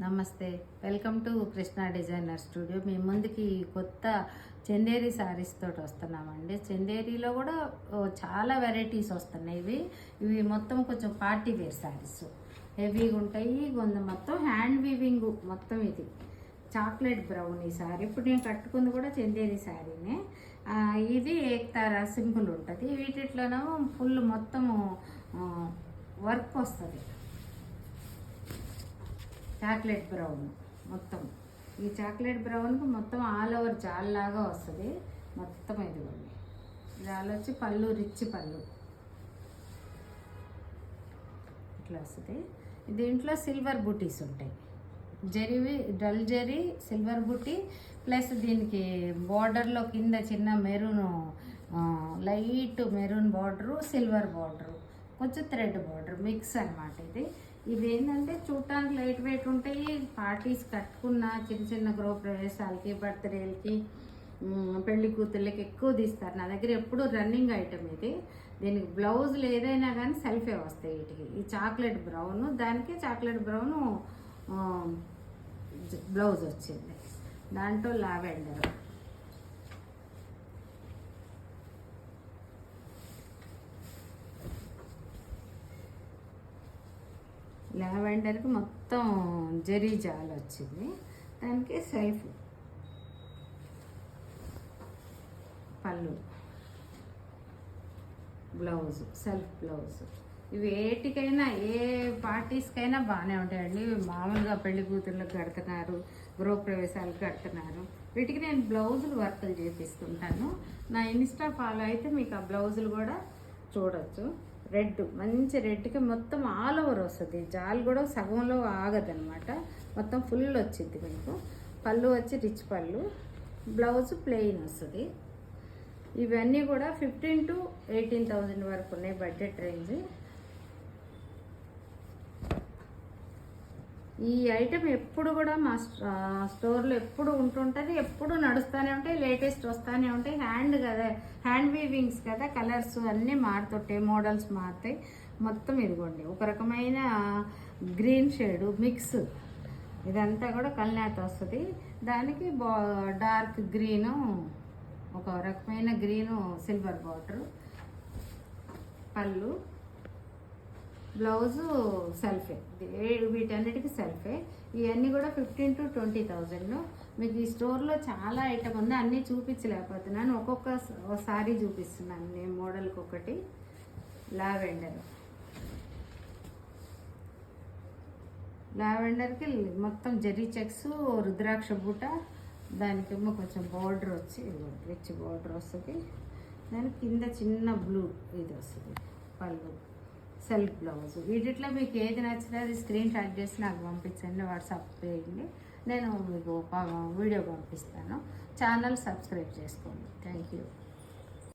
నమస్తే, welcome to Krishna designer studio. మీ ముందుకి కొత్త చందేరి శారీస్ తోటి వస్తున్నామండి. చందేరిలో కూడా చాలా వెరైటీస్ వస్తున్నాయి. ఇవి మొత్తం కొంచెం పార్టీ వేర్ శారీస్ హెవీగా ఉంటాయి. మొత్తం హ్యాండ్ వీవింగ్ మొత్తం. ఇది చాక్లెట్ బ్రౌన్ ఈ శారీ. ఇప్పుడు నేను కట్టుకుంది కూడా చందేరి శారీనే. ఇది ఏక్తారా సింపుల్ ఉంటుంది. వీటిలోనేమో ఫుల్ మొత్తము వర్క్ వస్తుంది. చాక్లెట్ బ్రౌన్ మొత్తం. ఈ చాక్లెట్ బ్రౌన్కి మొత్తం ఆల్ ఓవర్ జాల్లాగా వస్తుంది మొత్తం. ఇదిగోండి, జాల్ వచ్చి పళ్ళు రిచ్ పళ్ళు ఇట్లా వస్తుంది. దీంట్లో సిల్వర్ బూటీస్ ఉంటాయి. జరీవి డల్ జరీ సిల్వర్ బూటీ ప్లస్ దీనికి బార్డర్లో కింద చిన్న maroon light maroon border, silver border, కొంచెం థ్రెడ్ బార్డర్ మిక్స్ అనమాట. ఇవి ఏంటంటే చూడటానికి లైట్ వెయిట్ ఉంటాయి. పార్టీస్ కట్టుకున్న చిన్న చిన్న గృహ ప్రవేశాలకి, బర్త్డేలకి, పెళ్లి కూతుర్లకి ఎక్కువ తీస్తారు. నా దగ్గర ఎప్పుడు రన్నింగ్ ఐటమ్ ఇది. దీనికి బ్లౌజులు ఏదైనా కానీ సెల్ఫే వస్తాయి వీటికి. ఈ చాక్లెట్ బ్రౌన్, దానికి చాక్లెట్ బ్రౌన్ బ్లౌజ్ వచ్చింది. దాంట్లో లావెండర్, లావెండర్కి మొత్తం జరీ జాల్ వచ్చింది. దానికి సెల్ఫ్ పళ్ళు, బ్లౌజ్, సెల్ఫ్ బ్లౌజ్. ఇవి ఏటికైనా ఏ పార్టీస్కైనా బాగానే ఉంటాయండి. మామూలుగా పెళ్లి కూతుర్లకు కడుతున్నారు, గృహప్రవేశాలకు కడుతున్నారు. వీటికి నేను బ్లౌజులు వర్కులు చేపిస్తుంటాను. నా ఇన్స్టా ఫాలో అయితే మీకు ఆ బ్లౌజులు కూడా చూడొచ్చు. రెడ్, మంచి రెడ్కి మొత్తం ఆల్ ఓవర్ వస్తుంది. జాల్ కూడా సగంలో ఆగదనమాట, మొత్తం ఫుల్ వచ్చింది మీకు. పళ్ళు వచ్చి రిచ్ పళ్ళు, బ్లౌజ్ ప్లెయిన్ వస్తుంది. ఇవన్నీ కూడా 15,000 to 18,000 వరకు ఉన్నాయి బడ్జెట్ రేంజ్. ఈ ఐటెం ఎప్పుడు కూడా మా స్టోర్లో ఎప్పుడు ఉంటుంటుంది, ఎప్పుడు నడుస్తూనే ఉంటాయి, లేటెస్ట్ వస్తూనే ఉంటాయి. హ్యాండ్ కదా, హ్యాండ్ వీవింగ్స్ కదా, కలర్స్ అన్నీ మారుతుంటాయి, మోడల్స్ మారుతాయి మొత్తం. ఇదిగోండి, ఒక రకమైన గ్రీన్ షేడు మిక్స్. ఇదంతా కూడా కల్నేత వస్తుంది. దానికి డార్క్ గ్రీను, ఒక రకమైన గ్రీను సిల్వర్ బార్డర్, పళ్ళు, బ్లౌజు సెల్ఫే. వీటన్నిటికీ సెల్ఫే. ఇవన్నీ కూడా 15,000 to 20,000. మీకు ఈ స్టోర్లో చాలా ఐటమ్ ఉంది, అన్నీ చూపించలేకపోతున్నాను. ఒక్కొక్క సారీ చూపిస్తున్నాను నేను మోడల్కి ఒకటి. లావెండర్కి మొత్తం జరీ చెక్స్, రుద్రాక్ష బూట, దానికేమో కొంచెం బార్డర్ వచ్చి రిచ్ బార్డర్ వస్తుంది. దాని కింద చిన్న బ్లూ ఇది వస్తుంది పళ్ళు, సెల్ఫ్ బ్లౌజ్. వీటిలో మీకు ఏది నచ్చితే అది స్క్రీన్ షాట్ చేసి నాకు పంపించండి, వాట్సాప్ చేయండి. నేను మీకు వీడియో పంపిస్తాను. ఛానల్ సబ్స్క్రైబ్ చేసుకోండి. Thank you.